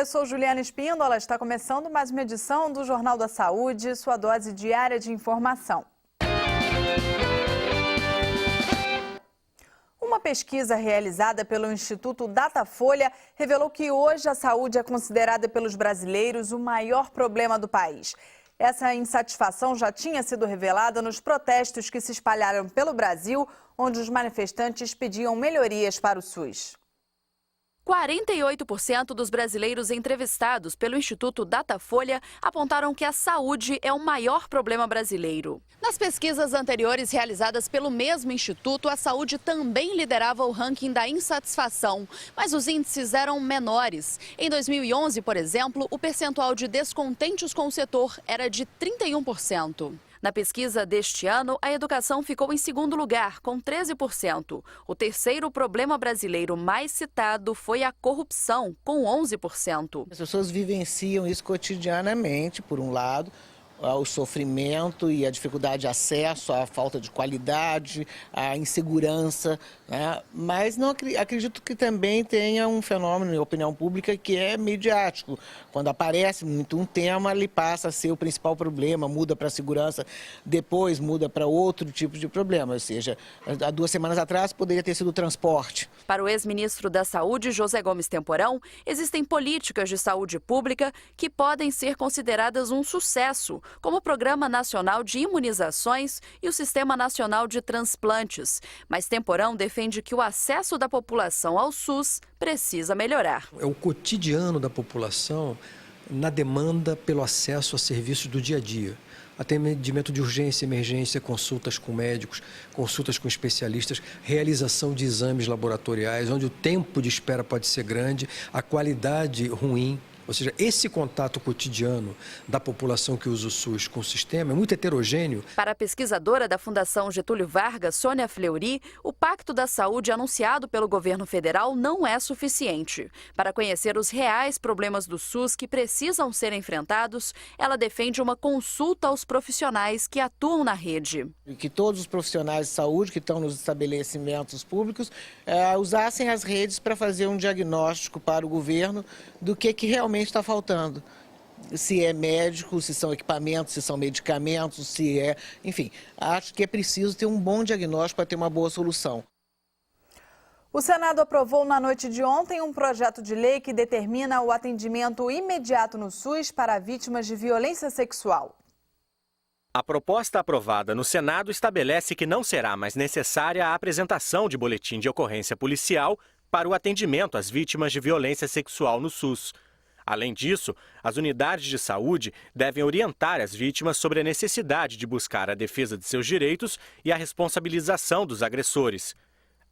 eu sou Juliana Espíndola. Está começando mais uma edição do Jornal da Saúde, sua dose diária de informação. Uma pesquisa realizada pelo Instituto Datafolha revelou que hoje a saúde é considerada pelos brasileiros o maior problema do país. Essa insatisfação já tinha sido revelada nos protestos que se espalharam pelo Brasil, onde os manifestantes pediam melhorias para o SUS. 48% dos brasileiros entrevistados pelo Instituto Datafolha apontaram que a saúde é o maior problema brasileiro. Nas pesquisas anteriores realizadas pelo mesmo instituto, a saúde também liderava o ranking da insatisfação, mas os índices eram menores. Em 2011, por exemplo, o percentual de descontentes com o setor era de 31%. Na pesquisa deste ano, a educação ficou em segundo lugar, com 13%. O terceiro problema brasileiro mais citado foi a corrupção, com 11%. As pessoas vivenciam isso cotidianamente, por um lado, o sofrimento e a dificuldade de acesso, a falta de qualidade, a insegurança, né? Mas não acredito que também tenha um fenômeno em opinião pública que é midiático. Quando aparece muito um tema, ele passa a ser o principal problema, muda para a segurança, depois muda para outro tipo de problema. Ou seja, há 2 semanas atrás poderia ter sido o transporte. Para o ex-ministro da Saúde, José Gomes Temporão, existem políticas de saúde pública que podem ser consideradas um sucesso, como o Programa Nacional de Imunizações e o Sistema Nacional de Transplantes. Mas Temporão defende que o acesso da população ao SUS precisa melhorar. É o cotidiano da população na demanda pelo acesso a serviços do dia a dia. Atendimento de urgência, emergência, consultas com médicos, consultas com especialistas, realização de exames laboratoriais, onde o tempo de espera pode ser grande, a qualidade ruim. Ou seja, esse contato cotidiano da população que usa o SUS com o sistema é muito heterogêneo. Para a pesquisadora da Fundação Getúlio Vargas, Sônia Fleury, o Pacto da Saúde anunciado pelo governo federal não é suficiente. Para conhecer os reais problemas do SUS que precisam ser enfrentados, ela defende uma consulta aos profissionais que atuam na rede. Que todos os profissionais de saúde que estão nos estabelecimentos públicos usassem as redes para fazer um diagnóstico para o governo do que realmente está faltando. Se é médico, se são equipamentos, se são medicamentos, se é... Enfim, acho que é preciso ter um bom diagnóstico para ter uma boa solução. O Senado aprovou na noite de ontem um projeto de lei que determina o atendimento imediato no SUS para vítimas de violência sexual. A proposta aprovada no Senado estabelece que não será mais necessária a apresentação de boletim de ocorrência policial para o atendimento às vítimas de violência sexual no SUS. Além disso, as unidades de saúde devem orientar as vítimas sobre a necessidade de buscar a defesa de seus direitos e a responsabilização dos agressores.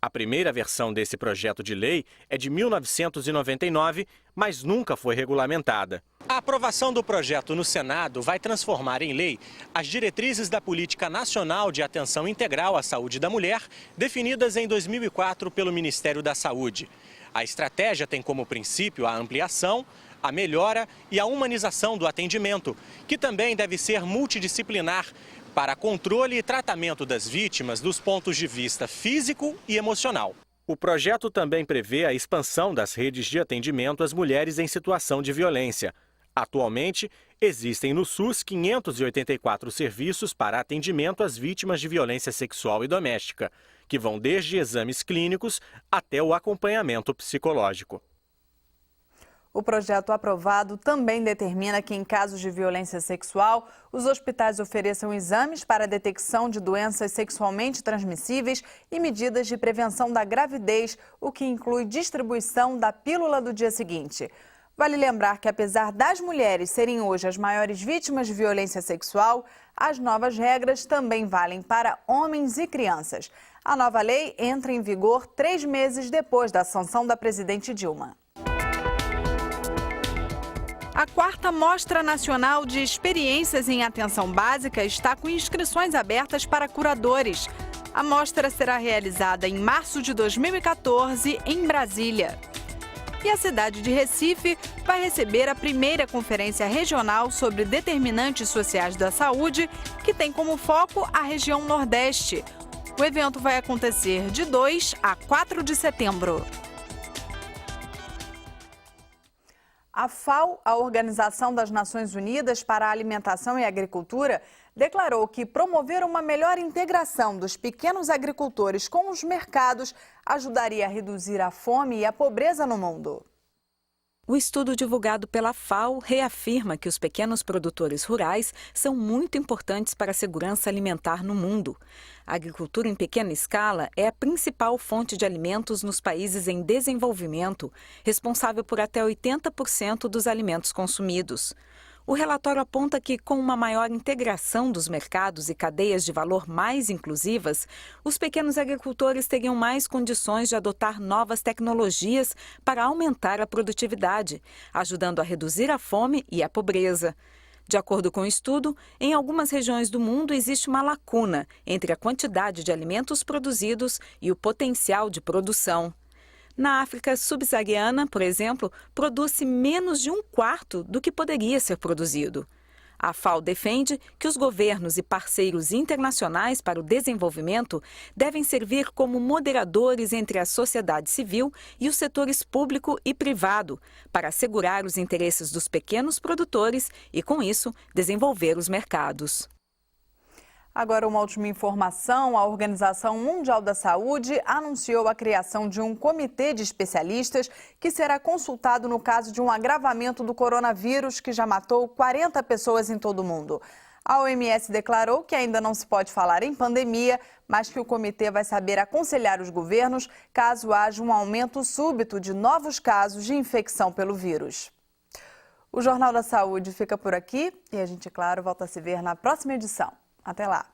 A primeira versão desse projeto de lei é de 1999, mas nunca foi regulamentada. A aprovação do projeto no Senado vai transformar em lei as diretrizes da Política Nacional de Atenção Integral à Saúde da Mulher, definidas em 2004 pelo Ministério da Saúde. A estratégia tem como princípio a ampliação, a melhora e a humanização do atendimento, que também deve ser multidisciplinar para controle e tratamento das vítimas dos pontos de vista físico e emocional. O projeto também prevê a expansão das redes de atendimento às mulheres em situação de violência. Atualmente, existem no SUS 584 serviços para atendimento às vítimas de violência sexual e doméstica, que vão desde exames clínicos até o acompanhamento psicológico. O projeto aprovado também determina que, em casos de violência sexual, os hospitais ofereçam exames para a detecção de doenças sexualmente transmissíveis e medidas de prevenção da gravidez, o que inclui distribuição da pílula do dia seguinte. Vale lembrar que, apesar das mulheres serem hoje as maiores vítimas de violência sexual, as novas regras também valem para homens e crianças. A nova lei entra em vigor 3 meses depois da sanção da presidente Dilma. A 4ª Mostra Nacional de Experiências em Atenção Básica está com inscrições abertas para curadores. A mostra será realizada em março de 2014 em Brasília. E a cidade de Recife vai receber a primeira conferência regional sobre determinantes sociais da saúde, que tem como foco a região Nordeste. O evento vai acontecer de 2 a 4 de setembro. A FAO, a Organização das Nações Unidas para a Alimentação e Agricultura, declarou que promover uma melhor integração dos pequenos agricultores com os mercados ajudaria a reduzir a fome e a pobreza no mundo. O estudo divulgado pela FAO reafirma que os pequenos produtores rurais são muito importantes para a segurança alimentar no mundo. A agricultura em pequena escala é a principal fonte de alimentos nos países em desenvolvimento, responsável por até 80% dos alimentos consumidos. O relatório aponta que, com uma maior integração dos mercados e cadeias de valor mais inclusivas, os pequenos agricultores teriam mais condições de adotar novas tecnologias para aumentar a produtividade, ajudando a reduzir a fome e a pobreza. De acordo com o estudo, em algumas regiões do mundo existe uma lacuna entre a quantidade de alimentos produzidos e o potencial de produção. Na África subsaariana, por exemplo, produz-se menos de 1/4 do que poderia ser produzido. A FAO defende que os governos e parceiros internacionais para o desenvolvimento devem servir como moderadores entre a sociedade civil e os setores público e privado, para assegurar os interesses dos pequenos produtores e, com isso, desenvolver os mercados. Agora, uma última informação: a Organização Mundial da Saúde anunciou a criação de um comitê de especialistas que será consultado no caso de um agravamento do coronavírus que já matou 40 pessoas em todo o mundo. A OMS declarou que ainda não se pode falar em pandemia, mas que o comitê vai saber aconselhar os governos caso haja um aumento súbito de novos casos de infecção pelo vírus. O Jornal da Saúde fica por aqui e a gente, claro, volta a se ver na próxima edição. Até lá!